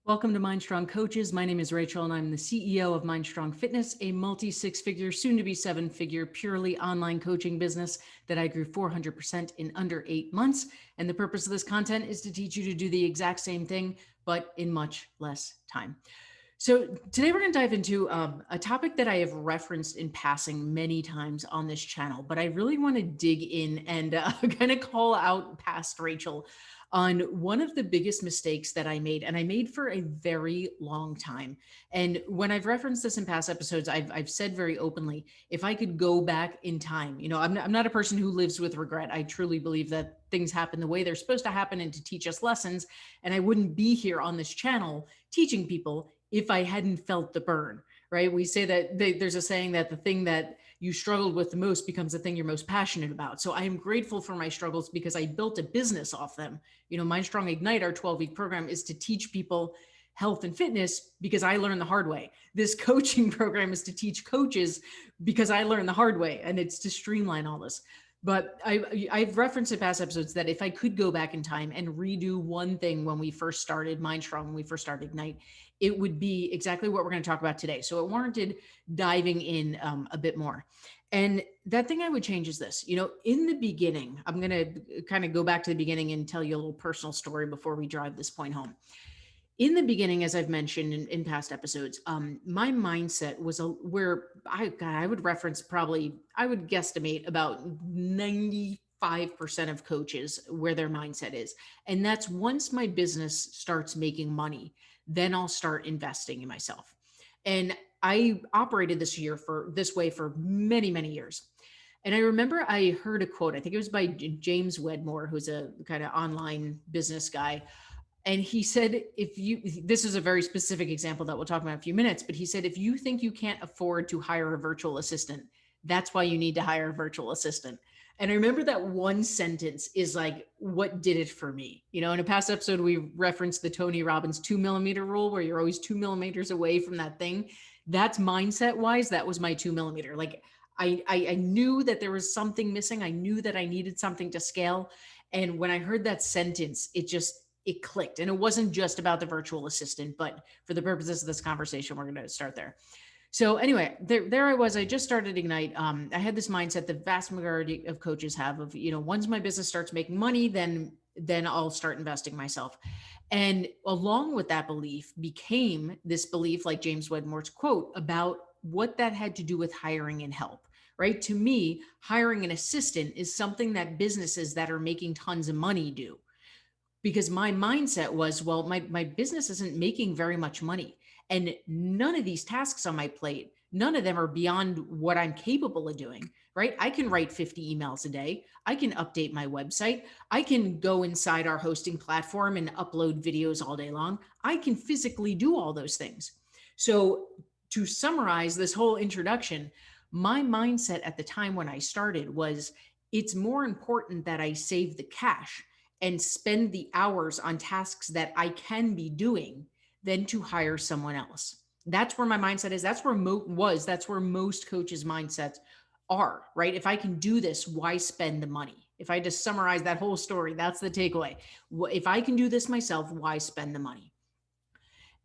Welcome to MindStrong Coaches. My name is Rachel and I'm the CEO of MindStrong Fitness, a multi-six-figure, soon-to-be seven-figure, purely online coaching business that I grew 400% in under 8 months. And the purpose of this content is to teach you to do the exact same thing, but in much less time. So today we're going to dive into a topic that I have referenced in passing many times on this channel, but I really want to dig in and kind of call out past Rachel on one of the biggest mistakes that I made, and I made for a very long time. And when I've referenced this in past episodes, I've said very openly, if I could go back in time, I'm not a person who lives with regret. I truly believe that things happen the way they're supposed to happen and to teach us lessons. And I wouldn't be here on this channel teaching people if I hadn't felt the burn, right? We say that there's a saying that the thing that you struggled with the most becomes the thing you're most passionate about. So I am grateful for my struggles because I built a business off them. MindStrong Ignite, our 12-week program, is to teach people health and fitness because I learned the hard way. This coaching program is to teach coaches because I learned the hard way, and it's to streamline all this. But I've referenced in past episodes that if I could go back in time and redo one thing when we first started MindStrong, when we first started Ignite, it would be exactly what we're going to talk about today. So it warranted diving in a bit more. And that thing I would change is this, in the beginning, I'm going to kind of go back to the beginning and tell you a little personal story before we drive this point home. In the beginning, as I've mentioned in past episodes, my mindset was where I would reference I would guesstimate about 95% of coaches where their mindset is. And that's once my business starts making money, then I'll start investing in myself. And I operated this way for many, many years. And I remember I heard a quote, I think it was by James Wedmore, who's a kind of online business guy. And he said, this is a very specific example that we'll talk about in a few minutes, but he said, if you think you can't afford to hire a virtual assistant, that's why you need to hire a virtual assistant. And I remember that one sentence is like what did it for me. In a past episode, we referenced the Tony Robbins 2 millimeter rule, where you're always 2 millimeters away from that thing. That's mindset wise. That was my 2 millimeter. Like I knew that there was something missing. I knew that I needed something to scale. And when I heard that sentence, it clicked. And it wasn't just about the virtual assistant, but for the purposes of this conversation, we're going to start there. So anyway, there I was. I just started Ignite. I had this mindset the vast majority of coaches have of, once my business starts making money, then I'll start investing myself. And along with that belief became this belief, like James Wedmore's quote, about what that had to do with hiring and help. Right? To me, hiring an assistant is something that businesses that are making tons of money do. Because my mindset was, well, my business isn't making very much money. And none of these tasks on my plate, none of them are beyond what I'm capable of doing, right? I can write 50 emails a day. I can update my website. I can go inside our hosting platform and upload videos all day long. I can physically do all those things. So to summarize this whole introduction, my mindset at the time when I started was, it's more important that I save the cash and spend the hours on tasks that I can be doing than to hire someone else. That's where my mindset is. That's where that's where most coaches' mindsets are, right? If I can do this, why spend the money? If I just summarize that whole story, that's the takeaway. If I can do this myself, why spend the money?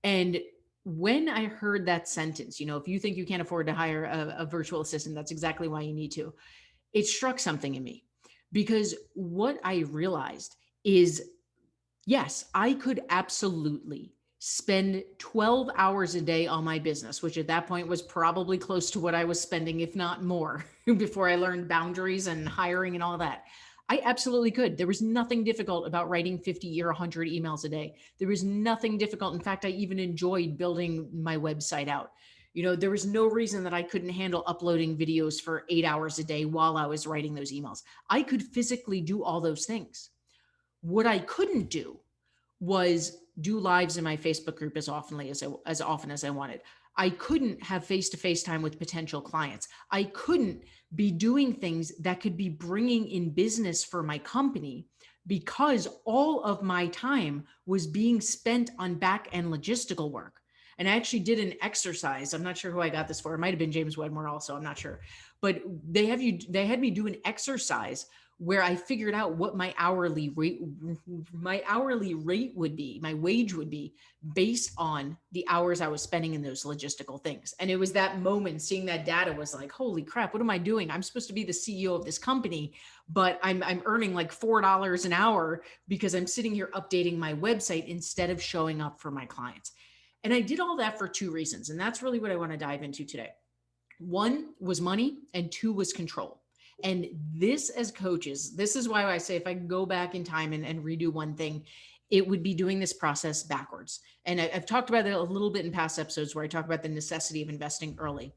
And when I heard that sentence, if you think you can't afford to hire a virtual assistant, that's exactly why you need to. It struck something in me, because what I realized is, yes, I could absolutely spend 12 hours a day on my business, which at that point was probably close to what I was spending, if not more, before I learned boundaries and hiring and all that. I absolutely could. There was nothing difficult about writing 50 or 100 emails a day. There was nothing difficult. In fact, I even enjoyed building my website out. There was no reason that I couldn't handle uploading videos for 8 hours a day while I was writing those emails. I could physically do all those things. What I couldn't do was do lives in my Facebook group as often as I wanted. I couldn't have face-to-face time with potential clients. I couldn't be doing things that could be bringing in business for my company, because all of my time was being spent on back-end logistical work. And I actually did an exercise. I'm not sure who I got this for. It might've been James Wedmore also. I'm not sure. But they had me do an exercise where I figured out what my hourly rate would be, my wage would be based on the hours I was spending in those logistical things. And it was that moment seeing that data was like, holy crap, what am I doing? I'm supposed to be the CEO of this company, but I'm earning like $4 an hour because I'm sitting here updating my website instead of showing up for my clients. And I did all that for two reasons. And that's really what I want to dive into today. One was money, and two was control. And this, as coaches, this is why I say if I go back in time and redo one thing, it would be doing this process backwards. And I've talked about it a little bit in past episodes where I talk about the necessity of investing early.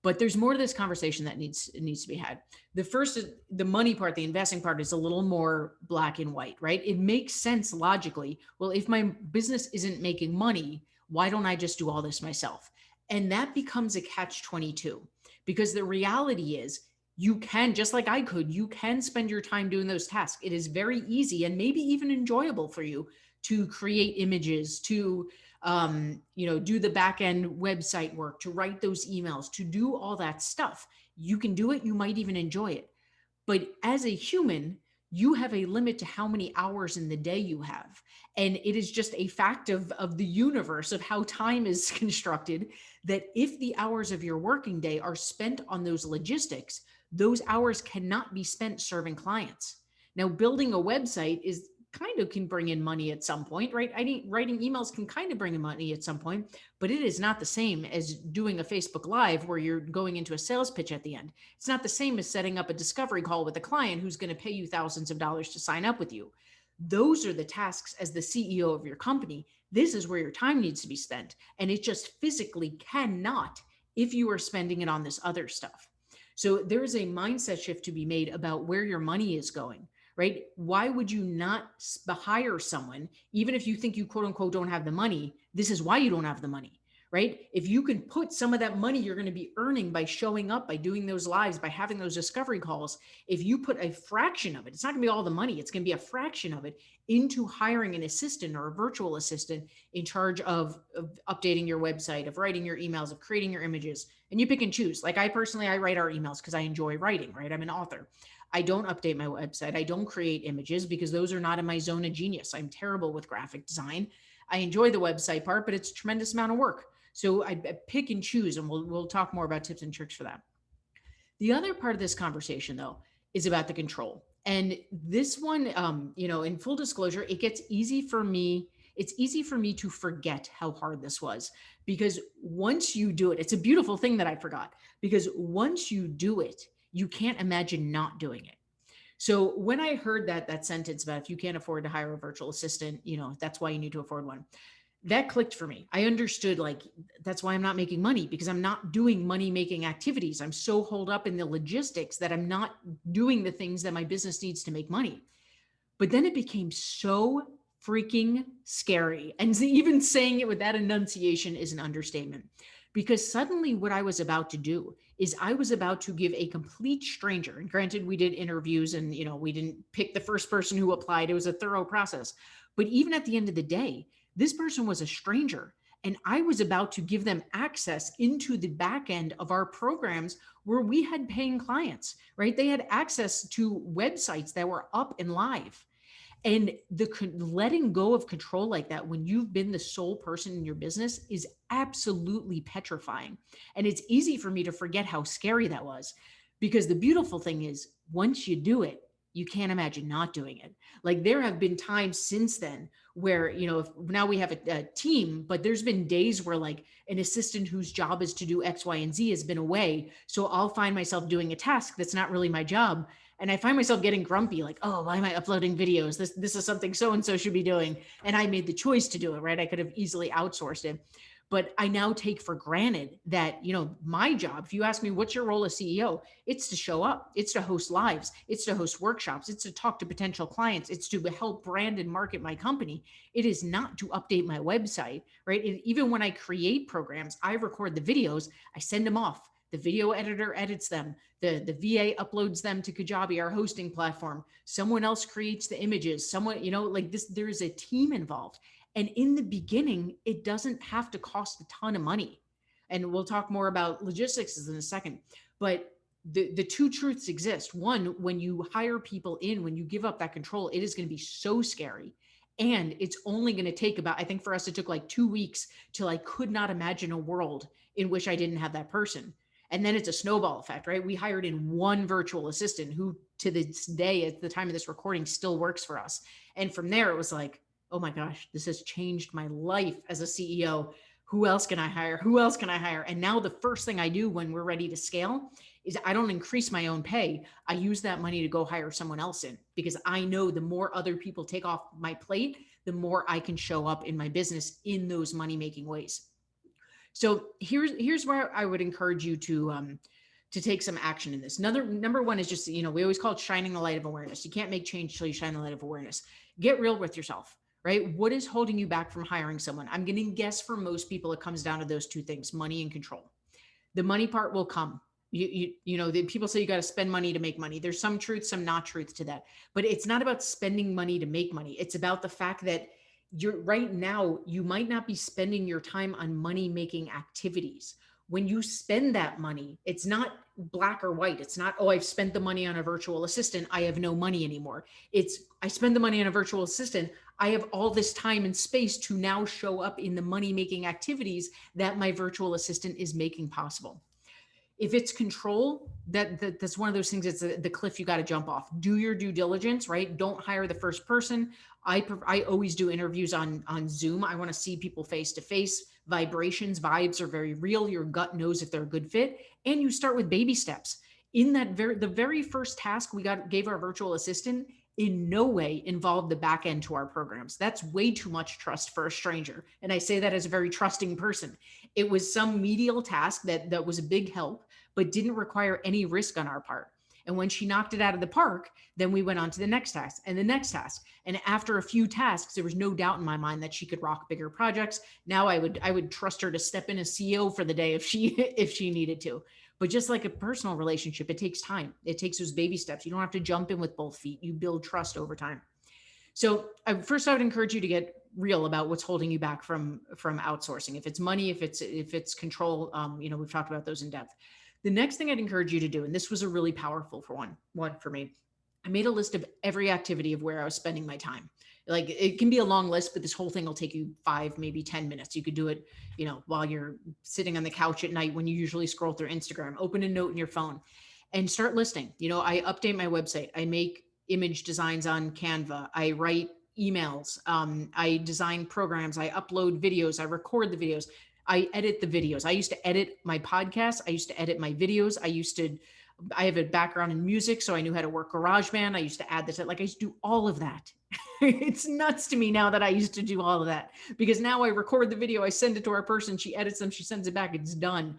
But there's more to this conversation that needs to be had. The first is the money part, the investing part is a little more black and white, right? It makes sense logically. Well, if my business isn't making money, why don't I just do all this myself? And that becomes a catch 22 because the reality is you can, just like I could, you can spend your time doing those tasks. It is very easy and maybe even enjoyable for you to create images, to do the back end website work, to write those emails, to do all that stuff. You can do it. You might even enjoy it. But as a human, you have a limit to how many hours in the day you have. And it is just a fact of the universe of how time is constructed that if the hours of your working day are spent on those logistics, those hours cannot be spent serving clients. Now, building a website is kind of can bring in money at some point, right? I think writing emails can kind of bring in money at some point, but it is not the same as doing a Facebook Live where you're going into a sales pitch at the end. It's not the same as setting up a discovery call with a client who's going to pay you thousands of dollars to sign up with you. Those are the tasks as the CEO of your company. This is where your time needs to be spent. And it just physically cannot if you are spending it on this other stuff. So there is a mindset shift to be made about where your money is going, right? Why would you not hire someone, even if you think you quote unquote don't have the money? This is why you don't have the money, right? If you can put some of that money you're going to be earning by showing up, by doing those lives, by having those discovery calls, if you put a fraction of it, it's not going to be all the money, it's going to be a fraction of it into hiring an assistant or a virtual assistant in charge of updating your website, of writing your emails, of creating your images. And you pick and choose. Like I personally, I write our emails because I enjoy writing, right? I'm an author. I don't update my website. I don't create images because those are not in my zone of genius. I'm terrible with graphic design. I enjoy the website part, but it's a tremendous amount of work. So I pick and choose, and we'll talk more about tips and tricks for that. The other part of this conversation, though, is about the control. And this one, in full disclosure, it gets easy for me. It's easy for me to forget how hard this was because once you do it, it's a beautiful thing that I forgot because once you do it, you can't imagine not doing it. So when I heard that sentence about if you can't afford to hire a virtual assistant, that's why you need to afford one, that clicked for me. I understood like that's why I'm not making money because I'm not doing money making activities. I'm so holed up in the logistics that I'm not doing the things that my business needs to make money. But then it became so freaking scary. And even saying it with that enunciation is an understatement because suddenly what I was about to do is I was about to give a complete stranger, and granted, we did interviews and, we didn't pick the first person who applied. It was a thorough process. But even at the end of the day, this person was a stranger. And I was about to give them access into the back end of our programs where we had paying clients, right? They had access to websites that were up and live. And the letting go of control like that when you've been the sole person in your business is absolutely petrifying. And it's easy for me to forget how scary that was because the beautiful thing is once you do it, you can't imagine not doing it. Like there have been times since then where, if now we have a team, but there's been days where like an assistant whose job is to do X, Y, and Z has been away. So I'll find myself doing a task that's not really my job. And I find myself getting grumpy, like, oh, why am I uploading videos? This is something so-and-so should be doing. And I made the choice to do it, right? I could have easily outsourced it. But I now take for granted that, my job, if you ask me, what's your role as CEO? It's to show up. It's to host lives. It's to host workshops. It's to talk to potential clients. It's to help brand and market my company. It is not to update my website, right? Even when I create programs, I record the videos, I send them off. The video editor edits them. The VA uploads them to Kajabi, our hosting platform. Someone else creates the images. Someone, like this, there is a team involved. And in the beginning, it doesn't have to cost a ton of money. And we'll talk more about logistics in a second. But the two truths exist. One, when you hire people in, when you give up that control, it is going to be so scary. And it's only going to take about, I think for us, it took like 2 weeks till I could not imagine a world in which I didn't have that person. And then it's a snowball effect, right? We hired in one virtual assistant who to this day, at the time of this recording, still works for us. And from there, it was like, oh my gosh, this has changed my life as a CEO. Who else can I hire? Who else can I hire? And now the first thing I do when we're ready to scale is I don't increase my own pay. I use that money to go hire someone else in, because I know the more other people take off my plate, the more I can show up in my business in those money-making ways. So here's where I would encourage you to take some action in this. Number one is just, we always call it shining the light of awareness. You can't make change till you shine the light of awareness. Get real with yourself, right? What is holding you back from hiring someone? I'm going to guess for most people, it comes down to those two things: money and control. The money part will come. The people say you got to spend money to make money. There's some truth, some not truth to that, but it's not about spending money to make money. It's about the fact that you're right now, you might not be spending your time on money making activities. When you spend that money, it's not black or white. It's not, oh, I've spent the money on a virtual assistant, I have no money anymore. It's, I spend the money on a virtual assistant, I have all this time and space to now show up in the money making activities that my virtual assistant is making possible. If it's control, that's one of those things. It's the cliff you got to jump off. Do your due diligence, right? Don't hire the first person. I always do interviews on Zoom. I want to see people face to face. Vibrations, vibes are very real. Your gut knows if they're a good fit, and you start with baby steps. In that the very first task we gave our virtual assistant in no way involved the back end to our programs. That's way too much trust for a stranger. And I say that as a very trusting person. It was some medial task that was a big help, but didn't require any risk on our part. And when she knocked it out of the park, then we went on to the next task and the next task. And after a few tasks, there was no doubt in my mind that she could rock bigger projects. Now I would trust her to step in as CEO for the day if she needed to. But just like a personal relationship, it takes time. It takes those baby steps. You don't have to jump in with both feet. You build trust over time. So first, I would encourage you to get real about what's holding you back from outsourcing. If it's money, if it's control, we've talked about those in depth. The next thing I'd encourage you to do, and this was a really powerful one for me, I made a list of every activity of where I was spending my time. Like, it can be a long list, but this whole thing will take you 5, maybe 10 minutes. You could do it, while you're sitting on the couch at night when you usually scroll through Instagram. Open a note in your phone and start listing. I update my website. I make image designs on Canva. I write emails. I design programs. I upload videos. I record the videos. I edit the videos. I used to edit my podcast. I used to edit my videos. I have a background in music, so I knew how to work GarageBand. I used to add this, I used to do all of that. It's nuts to me now that I used to do all of that, because now I record the video, I send it to our person, she edits them, she sends it back, it's done.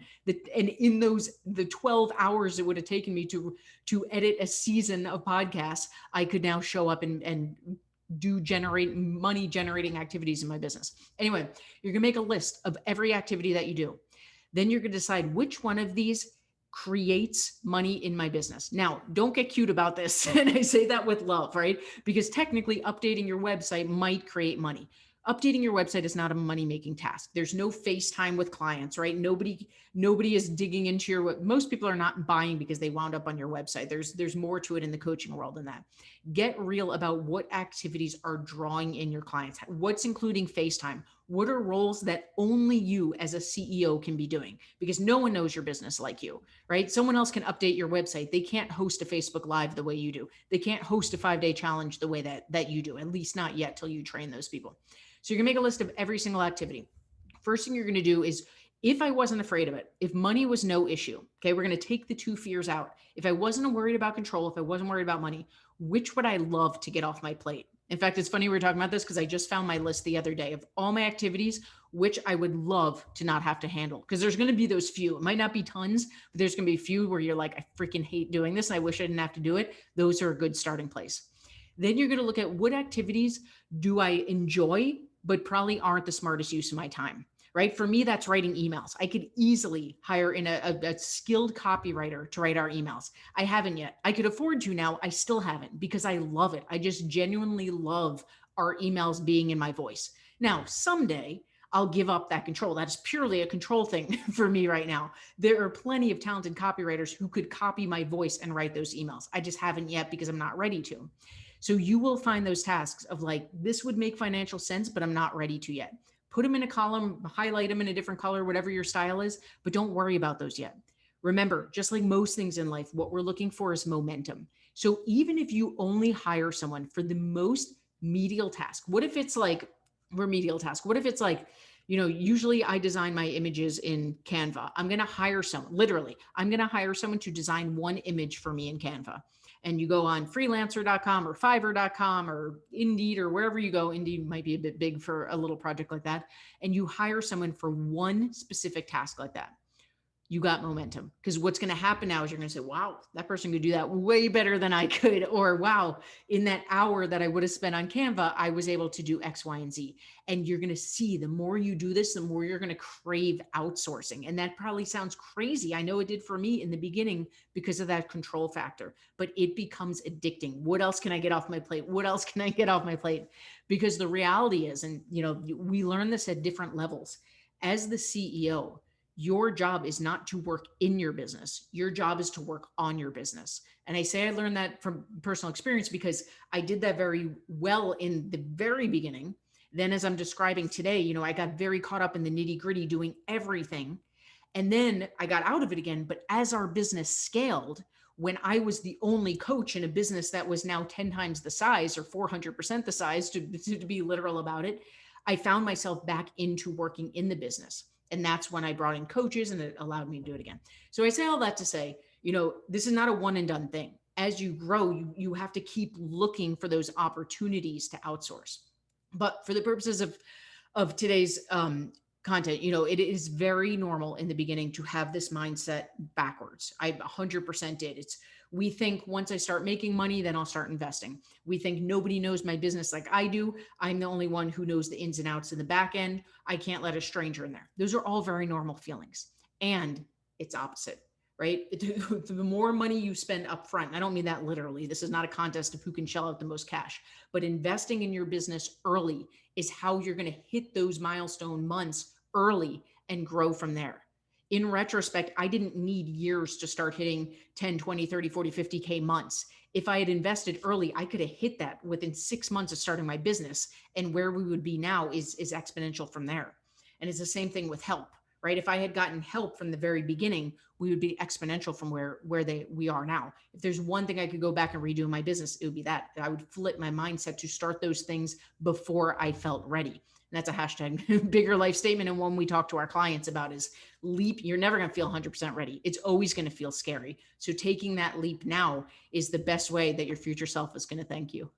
And in the 12 hours it would have taken me to edit a season of podcasts, I could now show up and generate money generating activities in my business. Anyway, you're going to make a list of every activity that you do. Then you're going to decide which one of these creates money in my business. Now, don't get cute about this. And I say that with love, right? Because technically updating your website might create money. Updating your website is not a money-making task. There's no FaceTime with clients, right? Nobody is digging into most people are not buying because they wound up on your website. There's more to it in the coaching world than that. Get real about what activities are drawing in your clients. What's including FaceTime? What are roles that only you as a CEO can be doing? Because no one knows your business like you, right? Someone else can update your website. They can't host a Facebook Live the way you do. They can't host a 5-day challenge the way that you do, at least not yet till you train those people. So you're gonna make a list of every single activity. First thing you're gonna do is, if I wasn't afraid of it, if money was no issue, okay, we're gonna take the 2 fears out. If I wasn't worried about control, if I wasn't worried about money, which would I love to get off my plate? In fact, it's funny we're talking about this because I just found my list the other day of all my activities, which I would love to not have to handle. Because there's going to be those few. It might not be tons, but there's going to be a few where you're like, I freaking hate doing this, and I wish I didn't have to do it. Those are a good starting place. Then you're going to look at what activities do I enjoy, but probably aren't the smartest use of my time. Right? For me, that's writing emails. I could easily hire in a skilled copywriter to write our emails. I haven't yet. I could afford to now. I still haven't, because I love it. I just genuinely love our emails being in my voice. Now, someday I'll give up that control. That's purely a control thing for me right now. There are plenty of talented copywriters who could copy my voice and write those emails. I just haven't yet because I'm not ready to. So you will find those tasks of like, this would make financial sense, but I'm not ready to yet. Put them in a column, highlight them in a different color, whatever your style is, but don't worry about those yet. Remember, just like most things in life, what we're looking for is momentum. So even if you only hire someone for the most medial task, what if it's like remedial task? What if it's like, usually I design my images in Canva. I'm going to hire someone, literally, I'm going to hire someone to design one image for me in Canva. And you go on freelancer.com or fiverr.com or Indeed or wherever you go. Indeed might be a bit big for a little project like that. And you hire someone for one specific task like that. You got momentum, because what's going to happen now is you're going to say, wow, that person could do that way better than I could. Or wow, in that hour that I would have spent on Canva, I was able to do X, Y, and Z. And you're going to see the more you do this, the more you're going to crave outsourcing. And that probably sounds crazy. I know it did for me in the beginning because of that control factor, but it becomes addicting. What else can I get off my plate? What else can I get off my plate? Because the reality is, and we learn this at different levels. As the CEO, your job is not to work in your business. Your job is to work on your business. And I say I learned that from personal experience because I did that very well in the very beginning. Then as I'm describing today, I got very caught up in the nitty gritty doing everything. And then I got out of it again. But as our business scaled, when I was the only coach in a business that was now 10 times the size or 400% the size, to be literal about it, I found myself back into working in the business. And that's when I brought in coaches and it allowed me to do it again. So I say all that to say, this is not a one and done thing. As you grow, you have to keep looking for those opportunities to outsource. But for the purposes of today's content, it is very normal in the beginning to have this mindset backwards. I 100% did. We think once I start making money, then I'll start investing. We think nobody knows my business like I do. I'm the only one who knows the ins and outs in the back end. I can't let a stranger in there. Those are all very normal feelings. And it's opposite, right? The more money you spend up front, I don't mean that literally. This is not a contest of who can shell out the most cash, but investing in your business early is how you're going to hit those milestone months early and grow from there. In retrospect, I didn't need years to start hitting 10, 20, 30, 40, 50K months. If I had invested early, I could have hit that within 6 months of starting my business. And where we would be now is exponential from there. And it's the same thing with help, right? If I had gotten help from the very beginning, we would be exponential from where we are now. If there's one thing I could go back and redo in my business, it would be that I would flip my mindset to start those things before I felt ready. And that's a hashtag bigger life statement. And one we talk to our clients about is leap. You're never going to feel 100% ready. It's always going to feel scary. So taking that leap now is the best way that your future self is going to thank you.